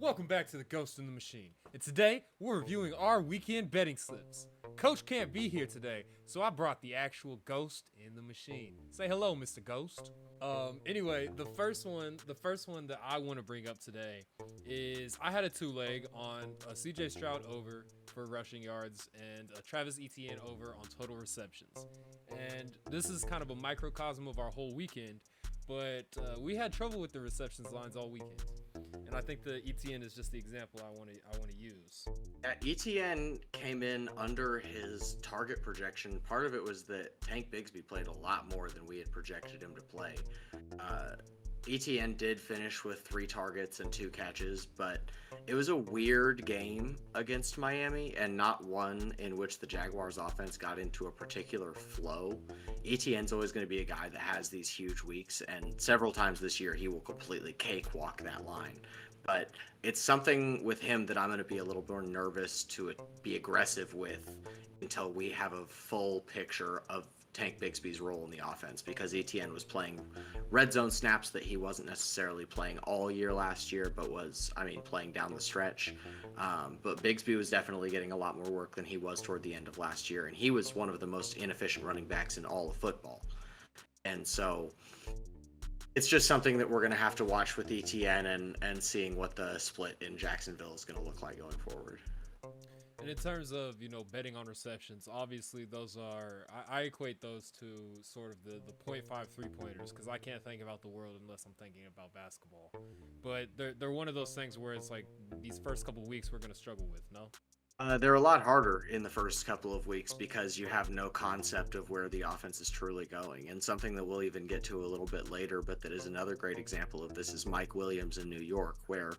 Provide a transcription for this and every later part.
Welcome back to the Ghost in the Machine, and today we're reviewing our weekend betting slips. Coach can't be here today, so I brought the actual Ghost in the Machine. Say hello, Mr. Ghost. Anyway, the first one that I want to bring up today is I had a two-leg on a CJ Stroud over for rushing yards and a Travis Etienne over on total receptions. And this is kind of a microcosm of our whole weekend, but we had trouble with the receptions lines all weekend. And I think the ETN is just the example I want to use. Yeah, ETN came in under his target projection. Part of it was that Tank Bigsby played a lot more than we had projected him to play. ETN did finish with 3 targets and 2 catches, but it was a weird game against Miami and not one in which the Jaguars offense got into a particular flow. ETN's always going to be a guy that has these huge weeks, and several times this year he will completely cakewalk that line. But it's something with him that I'm going to be a little more nervous to be aggressive with until we have a full picture of Tank Bigsby's role in the offense, because ETN was playing red zone snaps that he wasn't necessarily playing all year last year, but was, playing down the stretch. But Bigsby was definitely getting a lot more work than he was toward the end of last year, and he was one of the most inefficient running backs in all of football. And so it's just something that we're going to have to watch with ETN and seeing what the split in Jacksonville is going to look like going forward. And in terms of, betting on receptions, obviously those are, I equate those to sort of the 0.5 3-pointers, because I can't think about the world unless I'm thinking about basketball. But they're one of those things where it's like these first couple of weeks we're going to struggle with, no? They're a lot harder in the first couple of weeks because you have no concept of where the offense is truly going. And something that we'll even get to a little bit later, but that is another great example of this, is Mike Williams in New York, where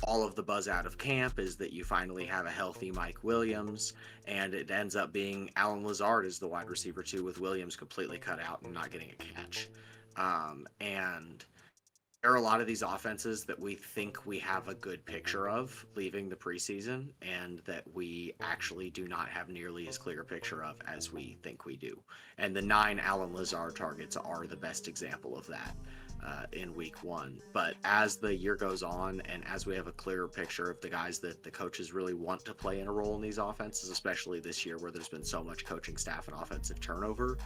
all of the buzz out of camp is that you finally have a healthy Mike Williams, and it ends up being Allen Lazard is the wide receiver too, with Williams completely cut out and not getting a catch. And there are a lot of these offenses that we think we have a good picture of leaving the preseason, and that we actually do not have nearly as clear a picture of as we think we do. And the 9 Allen Lazard targets are the best example of that in week 1. But as the year goes on, and as we have a clearer picture of the guys that the coaches really want to play in a role in these offenses, especially this year where there's been so much coaching staff and offensive turnover,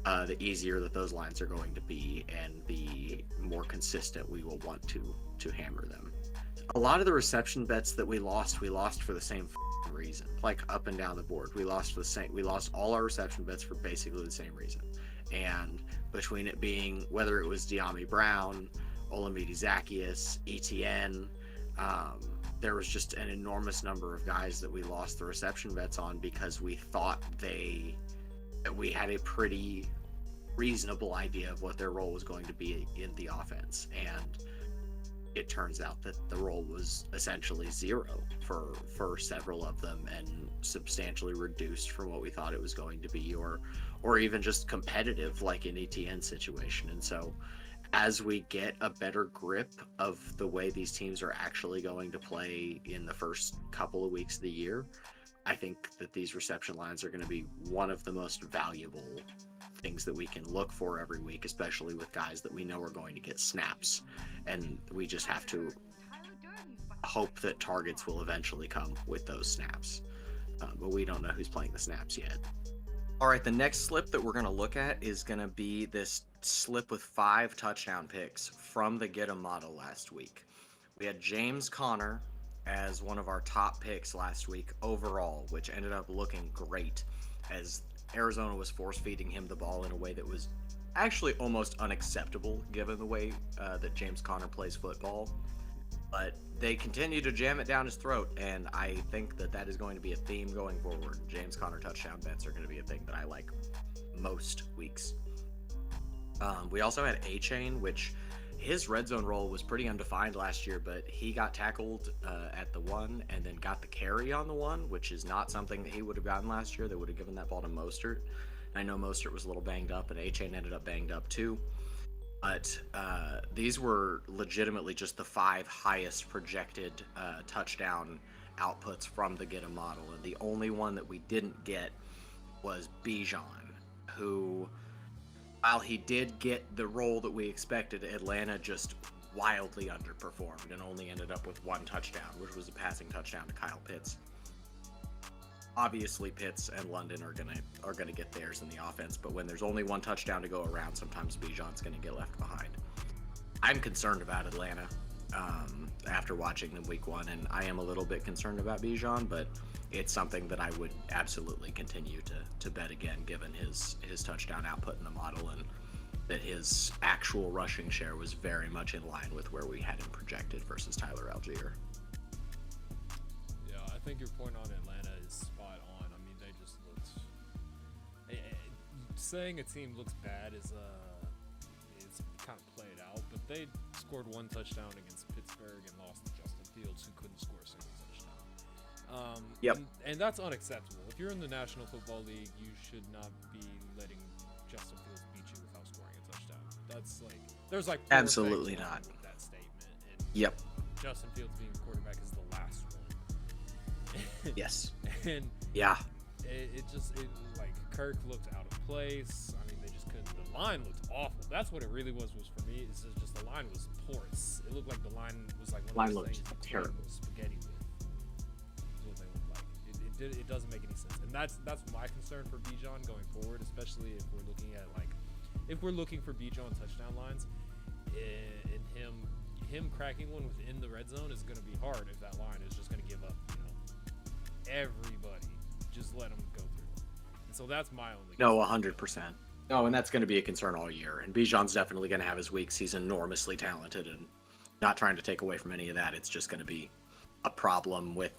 the easier that those lines are going to be, and the more consistent we will want to hammer them. A lot of the reception bets that we lost for the same reason, like up and down the board. We lost all our reception bets for basically the same reason. And between it being whether it was De'Ami Brown, Olamide Zaccheaus, ETN, there was just an enormous number of guys that we lost the reception bets on because we thought that we had a pretty reasonable idea of what their role was going to be in the offense. And it turns out that the role was essentially 0 for several of them, and substantially reduced from what we thought it was going to be, or even just competitive, like in ETN's situation. And so as we get a better grip of the way these teams are actually going to play in the first couple of weeks of the year, I think that these reception lines are going to be one of the most valuable things that we can look for every week, especially with guys that we know are going to get snaps. And we just have to hope that targets will eventually come with those snaps. But we don't know who's playing the snaps yet. All right, the next slip that we're going to look at is going to be this slip with 5 touchdown picks from the Get 'em model last week. We had James Conner as one of our top picks last week overall, which ended up looking great, as Arizona was force-feeding him the ball in a way that was actually almost unacceptable given the way that James Conner plays football. But they continue to jam it down his throat, and I think that is going to be a theme going forward. James Conner touchdown bets are going to be a thing that I like most weeks. We also had A-Chain, which his red zone role was pretty undefined last year, but he got tackled at the 1 and then got the carry on the 1, which is not something that he would have gotten last year. They would have given that ball to Mostert. And I know Mostert was a little banged up, and A-Chain ended up banged up too. But these were legitimately just the 5 highest projected touchdown outputs from the Get 'em model. And the only one that we didn't get was Bijan, who, while he did get the role that we expected, Atlanta just wildly underperformed and only ended up with 1 touchdown, which was a passing touchdown to Kyle Pitts. Obviously, Pitts and London are gonna get theirs in the offense, but when there's only 1 touchdown to go around, sometimes Bijan's gonna get left behind. I'm concerned about Atlanta after watching them week 1, and I am a little bit concerned about Bijan, but it's something that I would absolutely continue to bet again, given his touchdown output in the model, and that his actual rushing share was very much in line with where we had him projected versus Tyler Algier. Yeah, I think your point on Atlanta is spot on. I mean, they just looked. Saying a team looks bad is kind of played out, but they scored 1 touchdown against Pittsburgh and lost to Justin Fields, who couldn't score a single touchdown. Yep. And that's unacceptable. If you're in the National Football League, you should not be letting Justin Fields beat you without scoring a touchdown. That's like there's like 4 Absolutely things wrong not. with that statement. And Yep. Justin Fields being quarterback is the last one. Yes. And Yeah. it like Kirk looked out of place. I mean, they just couldn't. The line looked awful. That's what it really was for me. It's just the line was porous. It looked like the line was like one Line of those looked things you terrible. put spaghetti with. Is what they look like. It doesn't make any sense. And that's my concern for Bijan going forward, especially if we're looking at if we're looking for Bijan touchdown lines, and him cracking one within the red zone is going to be hard if that line is just going to give up, everybody. Just let them go through. And so that's my only concern. No, 100%. No, and that's going to be a concern all year. And Bijan's definitely going to have his weeks. He's enormously talented, and not trying to take away from any of that. It's just going to be a problem with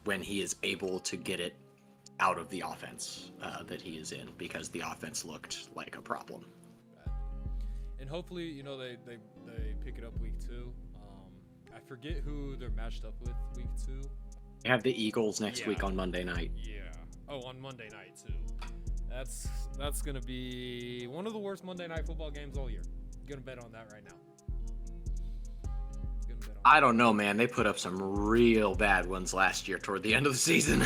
when he is able to get it out of the offense that he is in, because the offense looked like a problem. And hopefully, they pick it up week 2. I forget who they're matched up with week 2. They have the Eagles next week on Monday night. Yeah. Oh, on Monday night too. That's gonna be one of the worst Monday night football games all year. Gonna bet on that right now. I don't know, man. They put up some real bad ones last year toward the end of the season.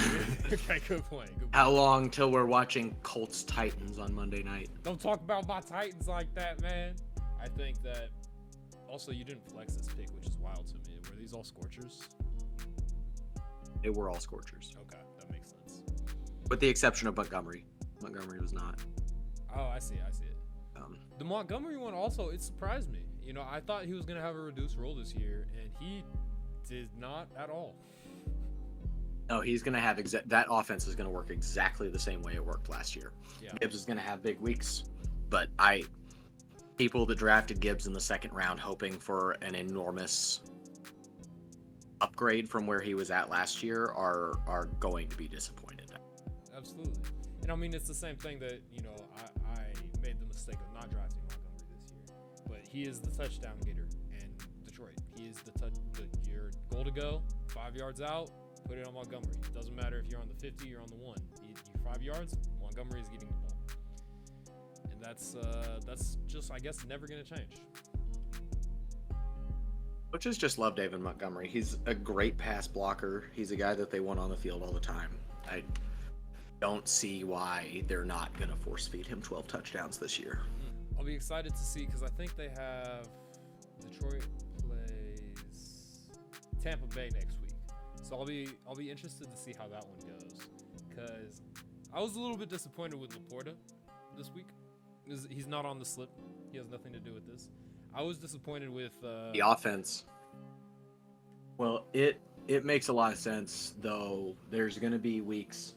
Okay, good point. How long till we're watching Colts Titans on Monday night? Don't talk about my Titans like that, man. I think that also you didn't flex this pick, which is wild to me. Were these all scorchers? They were all scorchers. Okay, that makes sense. With the exception of Montgomery. Montgomery was not. Oh, I see it. The Montgomery one also, it surprised me. I thought he was going to have a reduced role this year, and he did not at all. No, he's going to have that offense is going to work exactly the same way it worked last year. Yeah. Gibbs is going to have big weeks, but people that drafted Gibbs in the 2nd round hoping for an enormous upgrade from where he was at last year are going to be disappointed. Absolutely. And I mean, it's the same thing that, I made the mistake of not drafting Montgomery this year. But he is the touchdown getter in Detroit. He is your goal to go, 5 yards out, put it on Montgomery. It doesn't matter if you're on the 50 or on the 1. You're 5 yards, Montgomery is getting the ball. And that's just, I guess, never going to change. Coaches just love David Montgomery. He's a great pass blocker. He's a guy that they want on the field all the time. I don't see why they're not going to force feed him 12 touchdowns this year. I'll be excited to see, because I think they have Detroit plays Tampa Bay next week. So I'll be interested to see how that one goes, because I was a little bit disappointed with Laporta this week. He's not on the slip. He has nothing to do with this. I was disappointed with the offense. Well, it makes a lot of sense, though. There's going to be weeks.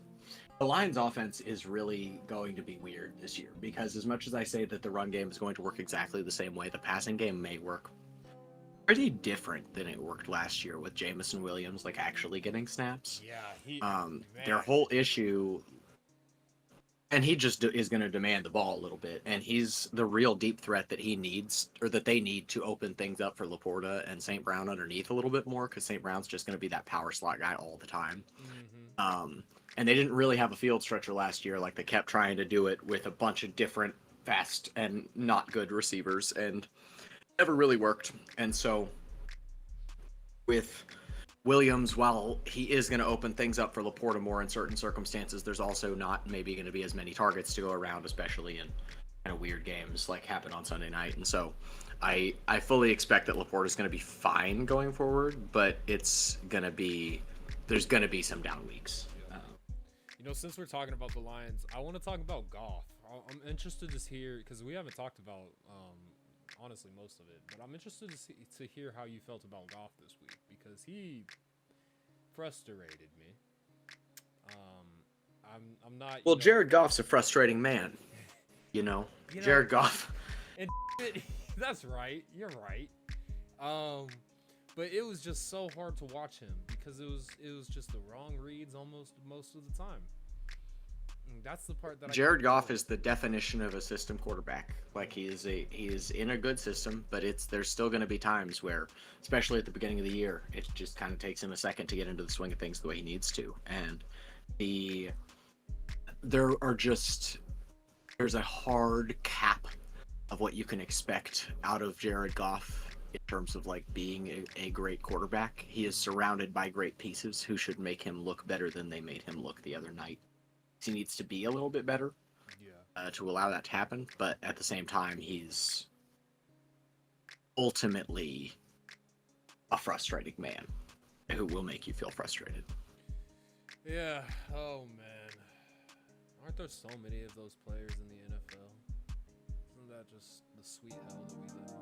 The Lions' offense is really going to be weird this year, because as much as I say that the run game is going to work exactly the same way, the passing game may work pretty different than it worked last year with Jameson Williams actually getting snaps. Yeah, their whole issue. And he just is going to demand the ball a little bit. And he's the real deep threat that he needs, or that they need, to open things up for Laporta and St. Brown underneath a little bit more, because St. Brown's just going to be that power slot guy all the time. Mm-hmm. And they didn't really have a field stretcher last year. They kept trying to do it with a bunch of different fast and not good receivers, and never really worked. And so with Williams, while he is going to open things up for Laporta more in certain circumstances, there's also not maybe going to be as many targets to go around, especially in kind of weird games like happened on Sunday night. And so I fully expect that Laporte is going to be fine going forward, but there's going to be some down weeks. Since we're talking about the Lions, I want to talk about Goff. I'm interested to hear, because we haven't talked about honestly most of it, but I'm interested to hear how you felt about Goff this week, because he frustrated me. I'm not. Well, Jared Goff's a frustrating man. Jared Goff. And that's right. You're right. But it was just so hard to watch him because it was just the wrong reads almost most of the time. And that's the part that Jared Goff is the definition of a system quarterback. Like he is in a good system, but there's still going to be times where, especially at the beginning of the year, it just kind of takes him a second to get into the swing of things the way he needs to. And there's a hard cap of what you can expect out of Jared Goff in terms of like being a great quarterback. He is surrounded by great pieces who should make him look better than they made him look the other night. He needs to be a little bit better to allow that to happen, but at the same time, he's ultimately a frustrating man who will make you feel frustrated. Yeah. Oh man, aren't there so many of those players in the NFL? Isn't that just the sweet hell that we live in?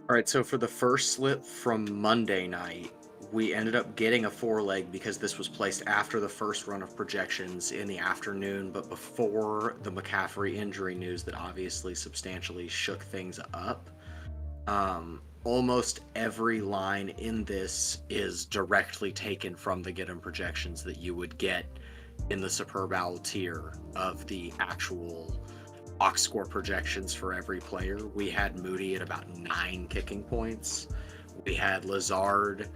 All right, so for the first slip from Monday night, we ended up getting a 4-leg because this was placed after the first run of projections in the afternoon, but before the McCaffrey injury news that obviously substantially shook things up. Almost every line in this is directly taken from the Get 'em projections that you would get in the Superb Owl tier of the actual box score projections for every player. We had Moody at about 9 kicking points. We had Lazard,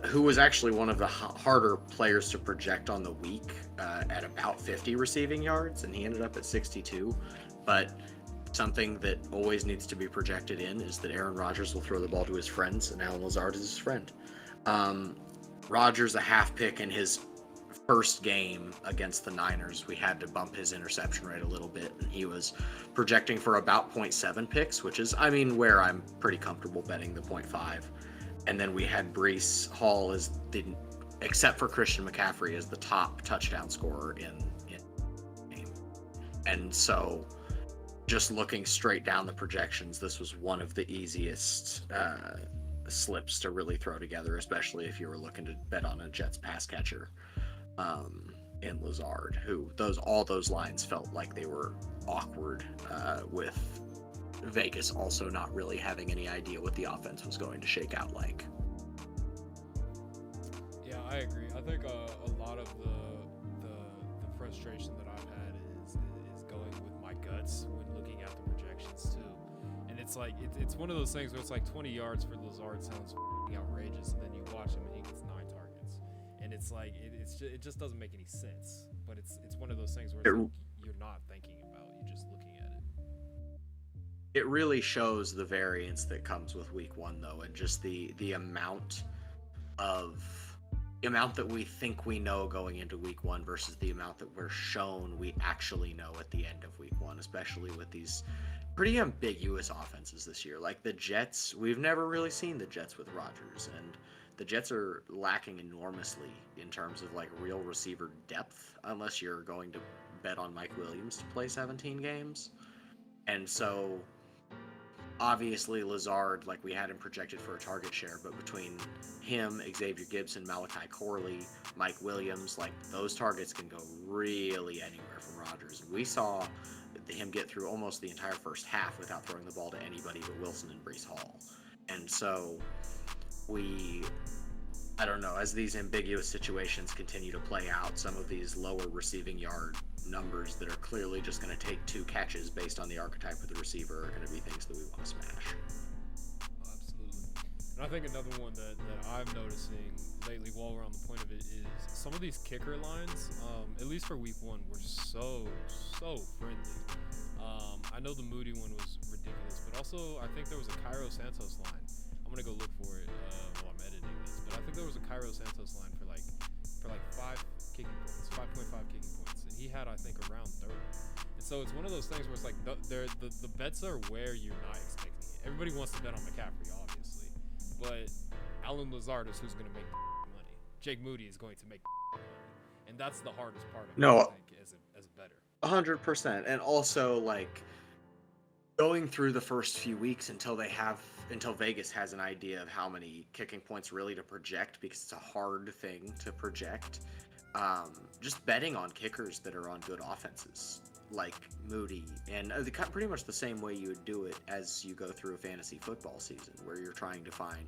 who was actually one of the harder players to project on the week, at about 50 receiving yards, and he ended up at 62. But something that always needs to be projected in is that Aaron Rodgers will throw the ball to his friends, and Allen Lazard is his friend. Rodgers, a half pick in his first game against the Niners, we had to bump his interception rate a little bit, and he was projecting for about 0.7 picks, which is, where I'm pretty comfortable betting the 0.5. And then we had Breece Hall except for Christian McCaffrey, as the top touchdown scorer in the game. And so, just looking straight down the projections, this was one of the easiest slips to really throw together, especially if you were looking to bet on a Jets pass catcher in Lazard, all those lines felt like they were awkward, with Vegas also not really having any idea what the offense was going to shake out like. Yeah, I agree. I think a lot of the frustration that I've had is going with my guts when looking at the projections too. And it's like it's one of those things where it's like 20 yards for Lazard sounds outrageous, and then you watch him and he gets 9 targets, and it's like it just doesn't make any sense. But it's one of those things where it's like you're not thinking about, you're just looking at it. It really shows the variance that comes with week 1, though, and just the amount that we think we know going into week 1 versus the amount that we're shown we actually know at the end of week 1, especially with these pretty ambiguous offenses this year. Like the Jets, we've never really seen the Jets with Rodgers, and the Jets are lacking enormously in terms of like real receiver depth, unless you're going to bet on Mike Williams to play 17 games. And so obviously Lazard, like we had him projected for a target share, but between him, Xavier Gibson, Malachi Corley, Mike Williams, like those targets can go really anywhere from Rodgers. We saw him get through almost the entire first half without throwing the ball to anybody but Wilson and Breece Hall. And so I don't know, as these ambiguous situations continue to play out, some of these lower receiving yard numbers that are clearly just going to take 2 catches based on the archetype of the receiver are going to be things that we want to smash. Absolutely. And I think another one that I'm noticing lately, while we're on the point of it, is some of these kicker lines, at least for week 1, were so friendly. I know the Moody one was ridiculous, but also I think there was a Cairo Santos line. I'm gonna go look for it while I'm editing this, but I think there was a Cairo Santos line for like 5 kicking points, 5.5 kicking points, and he had, I think, around 30. And so it's one of those things where it's like the bets are where you're not expecting it. Everybody wants to bet on McCaffrey, obviously, but Alan Lazard is who's going to make money. Jake Moody is going to make money, and that's the hardest part of it, I think, as a bettor. 100%, and also like going through the first few weeks until Vegas has an idea of how many kicking points really to project, because it's a hard thing to project. Just betting on kickers that are on good offenses like Moody, and pretty much the same way you would do it as you go through a fantasy football season, where you're trying to find,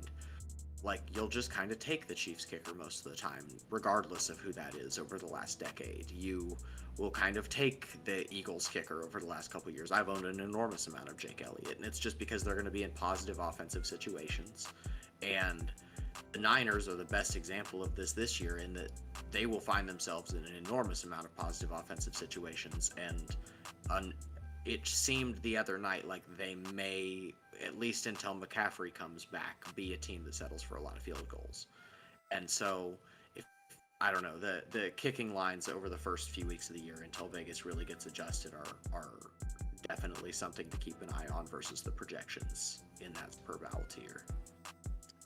like, you'll just kind of take the Chiefs kicker most of the time, regardless of who that is over the last decade. You will kind of take the Eagles kicker over the last couple of years. I've owned an enormous amount of Jake Elliott, and it's just because they're going to be in positive offensive situations. And the Niners are the best example of this year, in that they will find themselves in an enormous amount of positive offensive situations. And it seemed the other night like they may, at least until McCaffrey comes back, be a team that settles for a lot of field goals. And so, I don't know, the kicking lines over the first few weeks of the year until Vegas really gets adjusted are definitely something to keep an eye on versus the projections in that per barrel tier.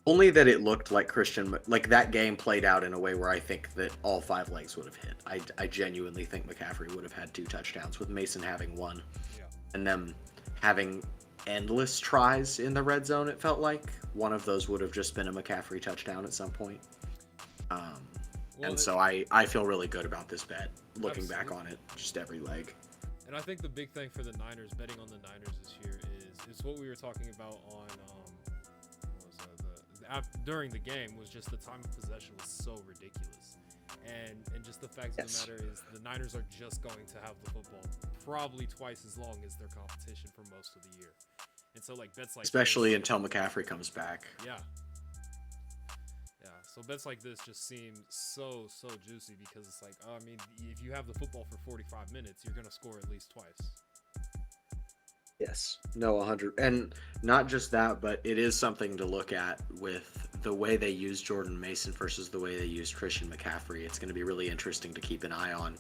Only that it looked like like that game played out in a way where I think that all 5 legs would have hit. I genuinely think McCaffrey would have had 2 touchdowns, with Mason having 1, and them having endless tries in the red zone. It felt like one of those would have just been a McCaffrey touchdown at some point. So I feel really good about this bet, looking back on it, just every leg. And I think the big thing for the Niners, betting on the Niners this year, is what we were talking about on during the game, was just the time of possession was so ridiculous, and just the fact of the matter is the Niners are just going to have the football probably twice as long as their competition for most of the year, and so like bets like especially until McCaffrey comes back. So bets like this just seem so juicy, because it's like, I mean, if you have the football for 45 minutes, you're gonna score at least twice. Yes. No, 100. And not just that, but it is something to look at with the way they use Jordan Mason versus the way they use Christian McCaffrey. It's going to be really interesting to keep an eye on.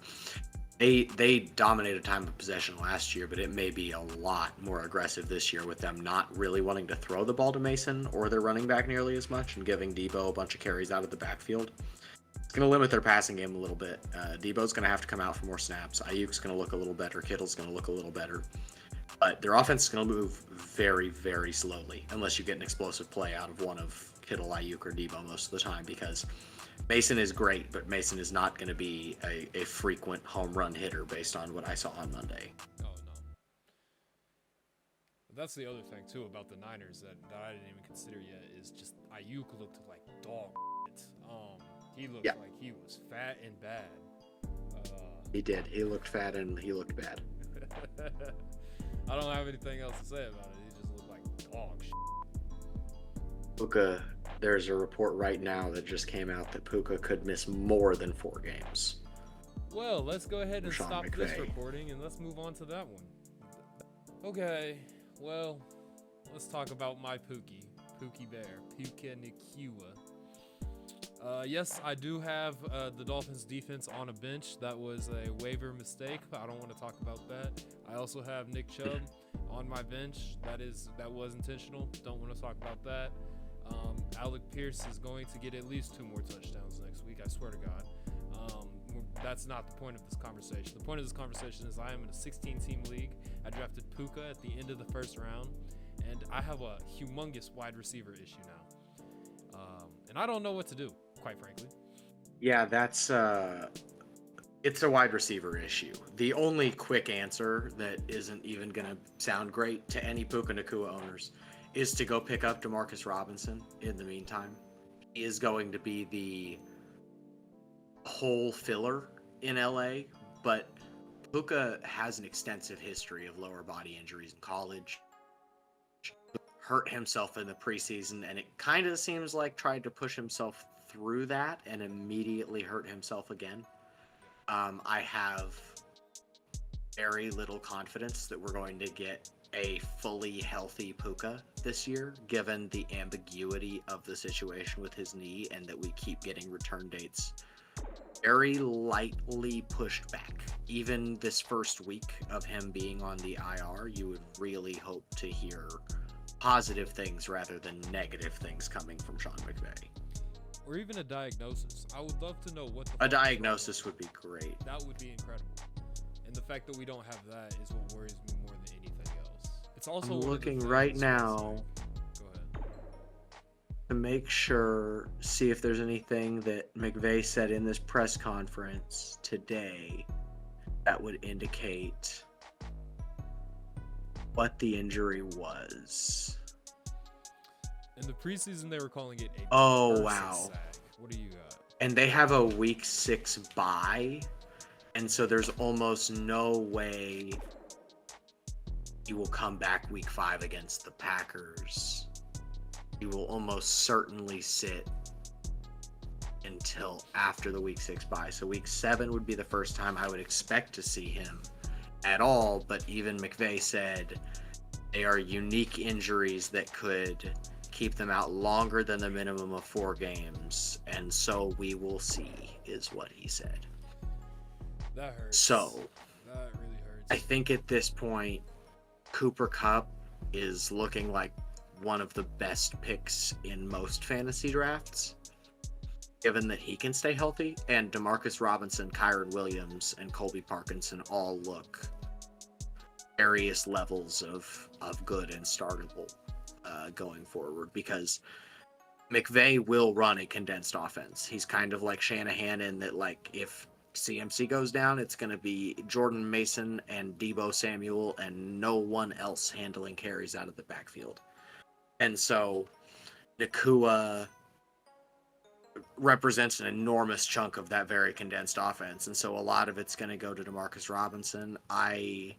They dominated time of possession last year, but it may be a lot more aggressive this year, with them not really wanting to throw the ball to Mason or their running back nearly as much, and giving Debo a bunch of carries out of the backfield. It's going to limit their passing game a little bit. Debo's going to have to come out for more snaps. Ayuk's going to look a little better. Kittle's going to look a little better. But their offense is going to move very, very slowly, unless you get an explosive play out of one of Kittle, Ayuk, or Debo most of the time, because Mason is great, but Mason is not going to be a frequent home run hitter based on what I saw on Monday. Oh, no. But that's the other thing, too, about the Niners that I didn't even consider yet, is just Ayuk looked like dog shit. He looked like he was fat and bad. He did. He looked fat and he looked bad. I don't have anything else to say about it. He just looked like dog shit. Puka, there's a report right now that just came out that Puka could miss more than 4 games. Well, let's go ahead and Sean stop McVay. this recording and let's move on to that one. Okay, well, let's talk about my Pookie Bear, Puka Nacua. Yes, I do have the Dolphins defense on a bench. That was a waiver mistake. I don't want to talk about that. I also have Nick Chubb on my bench. That was intentional. Don't want to talk about that. Alec Pierce is going to get at least 2 more touchdowns next week, I swear to God. That's not the point of this conversation. The point of this conversation is I am in a 16-team league. I drafted Puka at the end of the first round, and I have a humongous wide receiver issue now. And I don't know what to do, quite frankly. Yeah, that's it's a wide receiver issue. The only quick answer that isn't even going to sound great to any Puka Nacua owners is to go pick up Demarcus Robinson in the meantime. He is going to be the whole filler in LA, but Puka has an extensive history of lower body injuries in college. Hurt himself in the preseason, and it kind of seems like tried to push himself through that and immediately hurt himself again. I have very little confidence that we're going to get a fully healthy Puka this year, given the ambiguity of the situation with his knee, and that we keep getting return dates very lightly pushed back. Even this first week of him being on the IR, you would really hope to hear positive things rather than negative things coming from Sean McVay. Or even a diagnosis. I would love to know what the A diagnosis would be great. That would be incredible. And the fact that we don't have that is what worries me more than anything else. It's also I'm one of the looking things right where it's now like- Go ahead. to make sure, see if there's anything that McVay said in this press conference today that would indicate what the injury was. In the preseason, they were calling it a Oh, person wow. sack. What do you got? And they have a week 6 bye, and so there's almost no way he will come back week 5 against the Packers. He will almost certainly sit until after the week 6 bye. So week 7 would be the first time I would expect to see him at all, but even McVay said they are unique injuries that could keep them out longer than the minimum of 4 games, and so we will see, is what he said. That hurts. So That really hurts. I think at this point, Cooper Kupp is looking like one of the best picks in most fantasy drafts, given that he can stay healthy, and DeMarcus Robinson, Kyron Williams, and Colby Parkinson all look various levels of good and startable going forward, because McVay will run a condensed offense. He's kind of like Shanahan in that, like, if CMC goes down, it's going to be Jordan Mason and Deebo Samuel and no one else handling carries out of the backfield. And so Nakua represents an enormous chunk of that very condensed offense. And so a lot of it's going to go to DeMarcus Robinson. I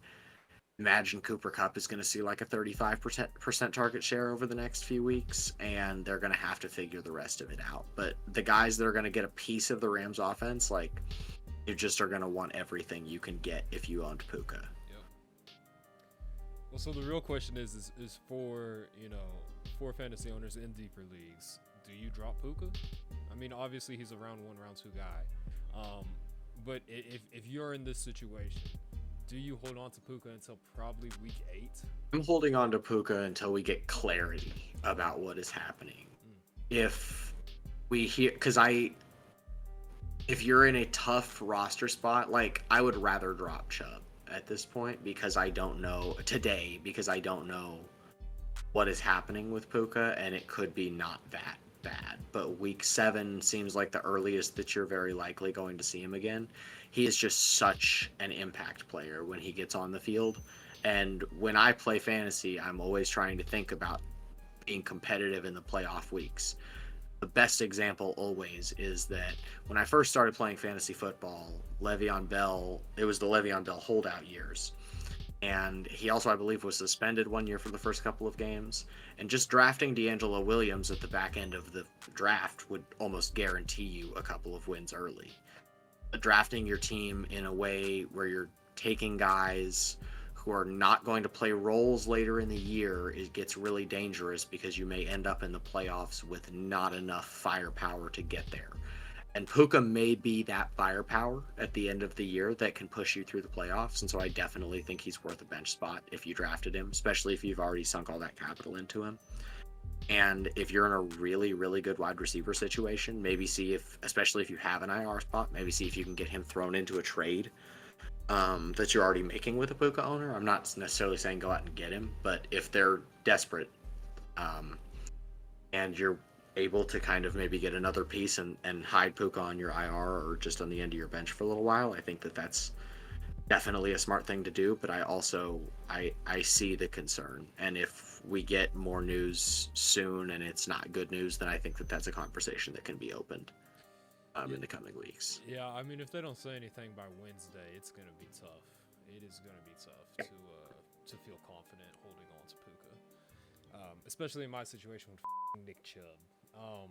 imagine Cooper Kupp is going to see like a 35% target share over the next few weeks, and they're going to have to figure the rest of it out. But the guys that are going to get a piece of the Rams offense, like, you just are going to want everything you can get if you owned Puka. Yep. Well, so the real question is for, for fantasy owners in deeper leagues, do you drop Puka? I mean, obviously he's a round 1, round 2 guy. But if you're in this situation, do you hold on to Puka until probably week 8? I'm holding on to Puka until we get clarity about what is happening. If we hear, if you're in a tough roster spot, like, I would rather drop Chubb at this point because I don't know what is happening with Puka, and it could be not that bad. But week 7 seems like the earliest that you're very likely going to see him again. He is just such an impact player when he gets on the field. And when I play fantasy, I'm always trying to think about being competitive in the playoff weeks. The best example always is that when I first started playing fantasy football, Le'Veon Bell, it was the Le'Veon Bell holdout years. And he also, I believe, was suspended 1 year for the first couple of games. And just drafting D'Angelo Williams at the back end of the draft would almost guarantee you a couple of wins early. But drafting your team in a way where you're taking guys who are not going to play roles later in the year, it gets really dangerous because you may end up in the playoffs with not enough firepower to get there. And Puka may be that firepower at the end of the year that can push you through the playoffs. And so I definitely think he's worth a bench spot if you drafted him, especially if you've already sunk all that capital into him. And if you're in a really, really good wide receiver situation, maybe see if, especially if you have an IR spot, maybe see if you can get him thrown into a trade that you're already making with a Puka owner. I'm not necessarily saying go out and get him, but if they're desperate and you're able to kind of maybe get another piece and hide Puka on your IR or just on the end of your bench for a little while, I think that that's definitely a smart thing to do. But I also I see the concern, and if we get more news soon and it's not good news, then I think that that's a conversation that can be opened in the coming weeks. Yeah, I mean, if they don't say anything by Wednesday, it's gonna be tough. It is gonna be tough to feel confident holding on to Puka, especially in my situation with Nick Chubb. I'm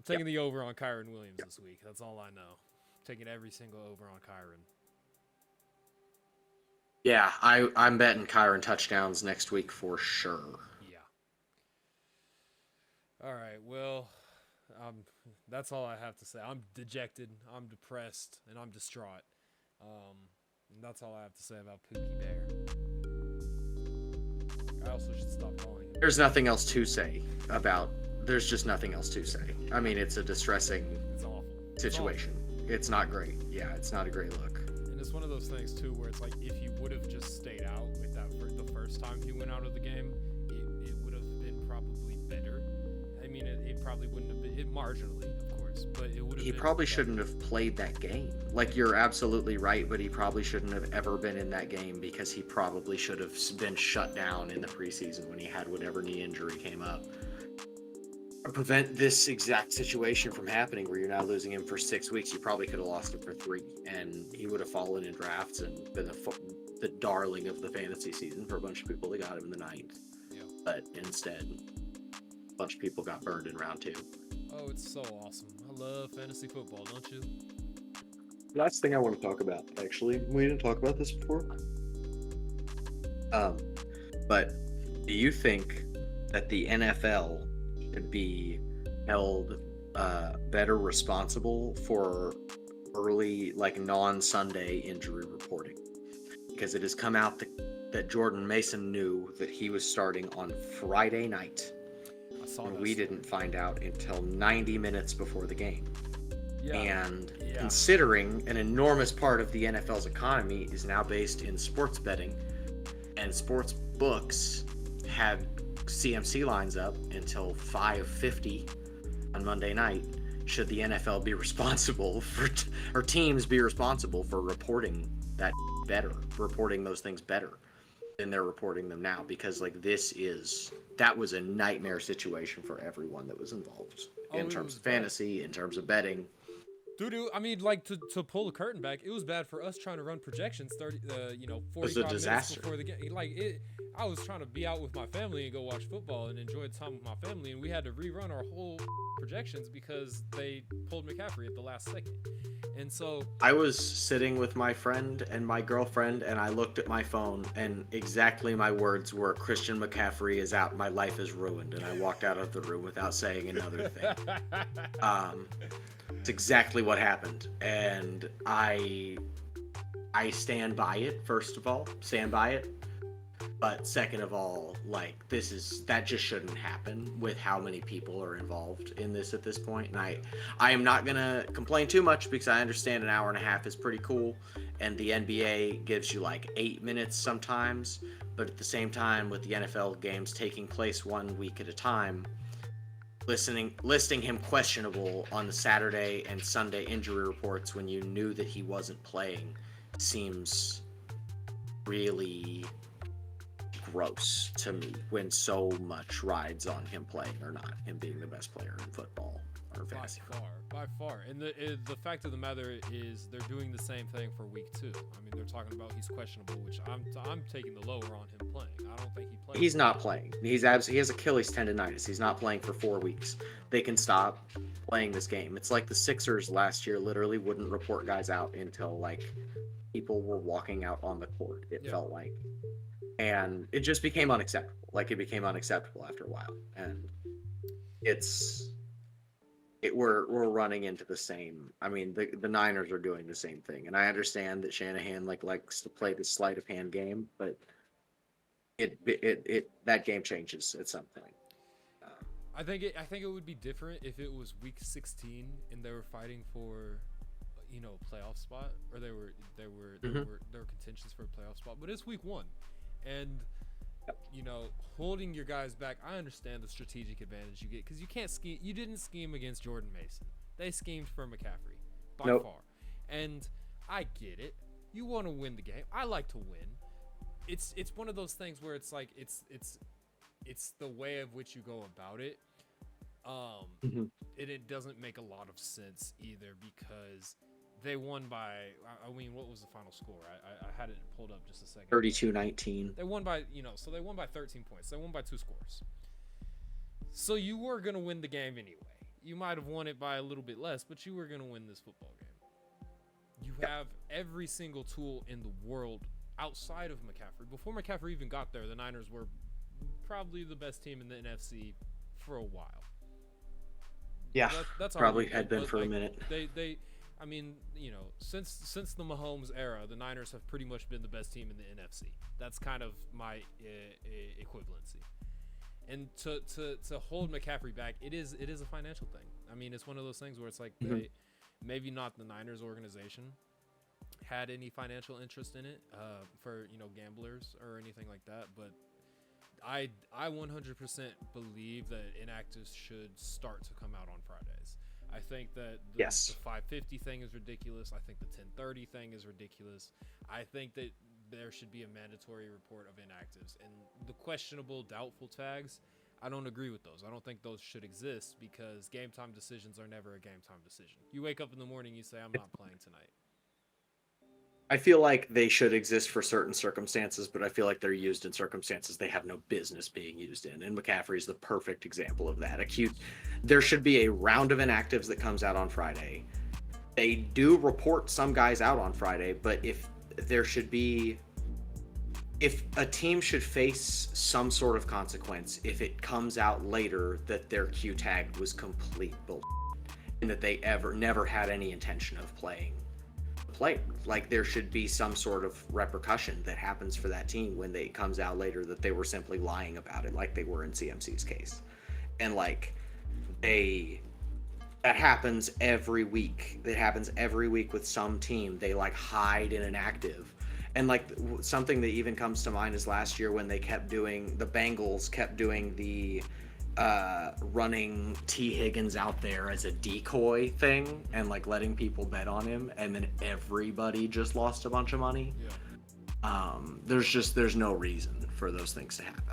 taking the over on Kyron Williams this week. That's all I know. Taking every single over on Kyron. Yeah, I'm betting Kyron touchdowns next week for sure. Yeah. All right. Well, That's all I have to say. I'm dejected, I'm depressed, and I'm distraught. And that's all I have to say about Pookie Bear. I also should stop calling him. There's nothing else to say about. There's just nothing else to say. I mean, it's a distressing It's awful. situation. It's not great. Yeah, it's not a great look. And it's one of those things too, where it's like if he would have just stayed out with that for the first time he went out of the game, it would have been probably better. I mean, it probably wouldn't have been marginally, of course, but it would have. He been probably better. shouldn't have played that game. Like, you're absolutely right, but he probably shouldn't have ever been in that game because he probably should have been shut down in the preseason when he had whatever knee injury came up. Prevent this exact situation from happening where you're now losing him for 6 weeks. You probably could have lost him for 3, and he would have fallen in drafts and been the darling of the fantasy season for a bunch of people that got him in the 9th. Yeah. But instead, a bunch of people got burned in round 2. Oh, it's so awesome. I love fantasy football, don't you? Last thing I want to talk about, actually, we didn't talk about this before. But do you think that the NFL should be held better responsible for early, like, non-Sunday injury reporting? Because it has come out that Jordan Mason knew that he was starting on Friday night. I saw And that we story. didn't find out until 90 minutes before the game. Yeah. And Yeah. considering an enormous part of the NFL's economy is now based in sports betting, and sports books had CMC lines up until 5:50 on Monday night, should the NFL be responsible for, or teams be responsible for reporting that better, reporting those things better than they're reporting them now? Because, like, that was a nightmare situation for everyone that was involved Oh, in it terms was of bad. fantasy, in terms of betting. Dude, I mean, like, to pull the curtain back, it was bad for us trying to run projections 30, 45 was a minutes disaster. before the game. Like, I was trying to be out with my family and go watch football and enjoy the time with my family, and we had to rerun our whole projections because they pulled McCaffrey at the last second. And so, I was sitting with my friend and my girlfriend, and I looked at my phone, and exactly my words were, "Christian McCaffrey is out. My life is ruined." And I walked out of the room without saying another thing. It's exactly what happened, and I stand by it. First of all, stand by it. But second of all, like, that just shouldn't happen with how many people are involved in this at this point. And I am not gonna complain too much because I understand an hour and a half is pretty cool, and the NBA gives you like 8 minutes sometimes. But at the same time, with the NFL games taking place 1 week at a time, listing him questionable on the Saturday and Sunday injury reports when you knew that he wasn't playing seems really gross to me, when so much rides on him playing or not, him being the best player in football or fantasy. by far. And the fact of the matter is they're doing the same thing for week 2. I mean, they're talking about he's questionable, which I'm taking the lower on him playing. I don't think he plays. He's not playing. He has Achilles tendonitis. He's not playing for 4 weeks. They can stop playing this game. It's like the Sixers last year literally wouldn't report guys out until, like, people were walking out on the court, it felt like. And it just became unacceptable. Like, it became unacceptable after a while. And we're running into the same. I mean, the Niners are doing the same thing. And I understand that Shanahan likes to play this sleight of hand game, but that game changes at some point. I think it would be different if it was week 16 and they were fighting for, playoff spot, or there were contentions for a playoff spot. But it's week 1, and holding your guys back. I understand the strategic advantage you get because you can't scheme. You didn't scheme against Jordan Mason. They schemed for McCaffrey by far, and I get it. You want to win the game. I like to win. It's one of those things where it's like it's the way of which you go about it. It doesn't make a lot of sense either because they won by, I mean, what was the final score? I had it pulled up just a second. 32-19. They won by, so they won by 13 points. They won by 2 scores. So you were going to win the game anyway. You might have won it by a little bit less, but you were going to win this football game. You have every single tool in the world outside of McCaffrey. Before McCaffrey even got there, the Niners were probably the best team in the NFC for a while. Yeah, That's probably arguable, had been but for a like minute. I mean, since the Mahomes era, the Niners have pretty much been the best team in the NFC. That's kind of my equivalency. And to hold McCaffrey back, it is a financial thing. I mean, it's one of those things where it's like they maybe not the Niners organization had any financial interest in it for gamblers or anything like that, but I 100% believe that inactives should start to come out on Fridays. I think that the 550 thing is ridiculous. I think the 1030 thing is ridiculous. I think that there should be a mandatory report of inactives. And the questionable, doubtful tags, I don't agree with those. I don't think those should exist because game time decisions are never a game time decision. You wake up in the morning, you say, I'm not playing tonight. I feel like they should exist for certain circumstances, but I feel like they're used in circumstances they have no business being used in. And McCaffrey is the perfect example of that. There should be a round of inactives that comes out on Friday. They do report some guys out on Friday, but if a team should face some sort of consequence if it comes out later that their Q tag was complete bullshit and that they never had any intention of playing player. Like there should be some sort of repercussion that happens for that team when it comes out later that they were simply lying about it, like they were in CMC's case. And like that happens every week. It happens every week with some team. They like hide in an active. And like something that even comes to mind is last year when the Bengals kept doing the running T. Higgins out there as a decoy thing and like letting people bet on him, and then everybody just lost a bunch of money. There's no reason for those things to happen.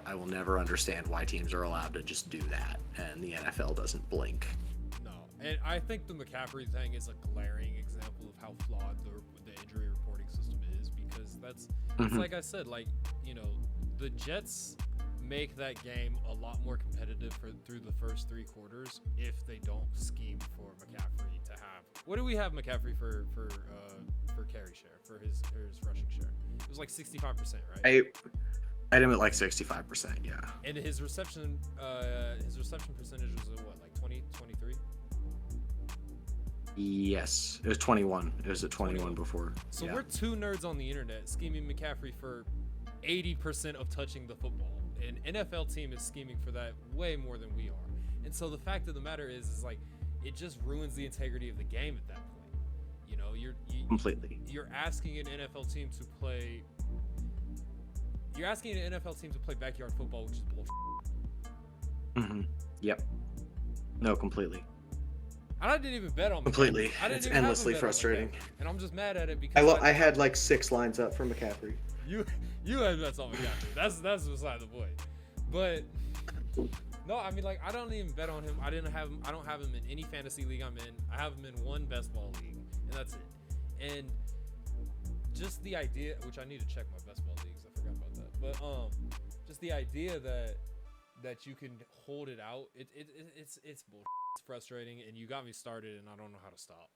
I will never understand why teams are allowed to just do that and the NFL doesn't blink. No, and I think the McCaffrey thing is a glaring example of how flawed the injury reporting system is, because it's like I said, like the Jets make that game a lot more competitive through the first 3 quarters if they don't scheme for McCaffrey to have. What do we have McCaffrey for carry share, for his rushing share? It was like 65%, right? I had him at like 65%, yeah. And his reception percentage was what, like 20, 23? Yes, it was 21. It was at 21 before. So we're 2 nerds on the internet scheming McCaffrey for 80% of touching the football. An NFL team is scheming for that way more than we are. And so the fact of the matter is like it just ruins the integrity of the game at that point. Completely. You're asking an NFL team to play. You're asking an NFL team to play backyard football, which is bullshit. Yep. No, completely. I didn't even bet on completely. It's endlessly frustrating, and I'm just mad at it because I had like 6 lines up for McCaffrey. You had bets on McCaffrey. That's beside the point. But no, I mean, like, I don't even bet on him. I don't have him in any fantasy league I'm in. I have him in one best ball league, and that's it. And just the idea, which I need to check my best ball leagues, I forgot about that. But just the idea that you can hold it out, it's bullshit. It's frustrating, and you got me started, and I don't know how to stop.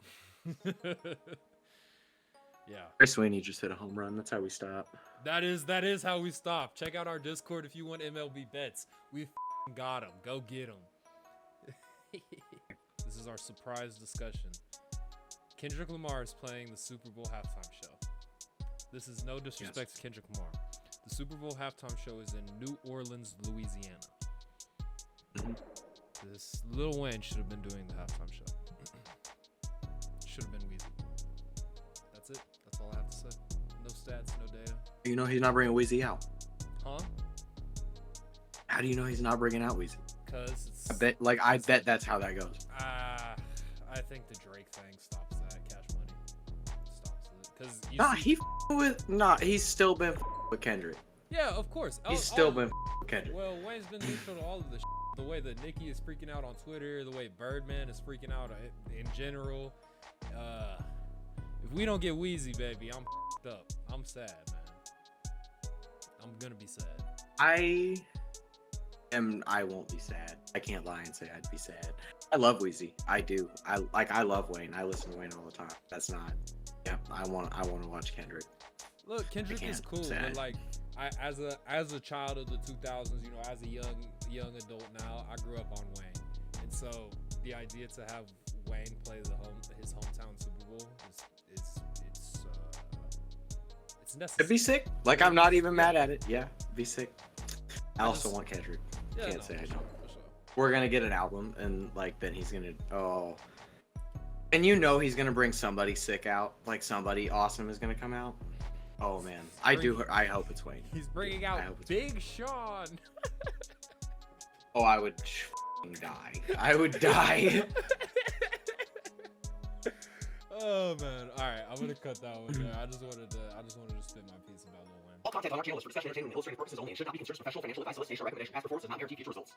Yeah. Chris Sweeney just hit a home run. That's how we stop. That is how we stop. Check out our Discord if you want MLB bets. We got them. Go get them. This is our surprise discussion. Kendrick Lamar is playing the Super Bowl halftime show. This is no disrespect to Kendrick Lamar. The Super Bowl halftime show is in New Orleans, Louisiana. This Lil Wayne should have been doing the halftime show. Should have been Weezy. That's it. That's all I have to say. No stats, no data. You know he's not bringing Weezy out. Huh? How do you know he's not bringing out Weezy? Because I bet that's how that goes. I think the Drake thing stops that. Cash Money stops it. Because he's still been with Kendrick. Yeah, of course. He's still been with Kendrick. Well, Wayne's been neutral to all of this. The way that Nicki is freaking out on Twitter, the way Birdman is freaking out in general. If we don't get Weezy, baby, I'm up. I'm sad, man. I'm gonna be sad. I won't be sad. I can't lie and say I'd be sad. I love Weezy. I do. I love Wayne. I listen to Wayne all the time. That's not. Yeah, I want to watch Kendrick. Look, Kendrick is cool, but like, as a child of the 2000s, as a young adult now, I grew up on Wayne, and so the idea to have Wayne play his hometown Super Bowl is it's necessary. It'd be sick. Like, I'm not even mad at it. Yeah, be sick. I also want Kendrick. Yeah, Can't no, say I for don't. sure, for sure. We're gonna get an album, and like then he's gonna and you know he's gonna bring somebody sick out. Like somebody awesome is gonna come out. Oh man, I hope it's Wayne. He's bringing out Big Sean. Oh, I would die. I would die. Oh man. All right, I'm gonna cut that one there. I just wanted to spit my piece about Lil Wayne. All content on our channel is for discussion, entertainment, and illustrative purposes only and should not be considered professional, financial advice, solicitation, or recommendation. Past performance does not guarantee future results.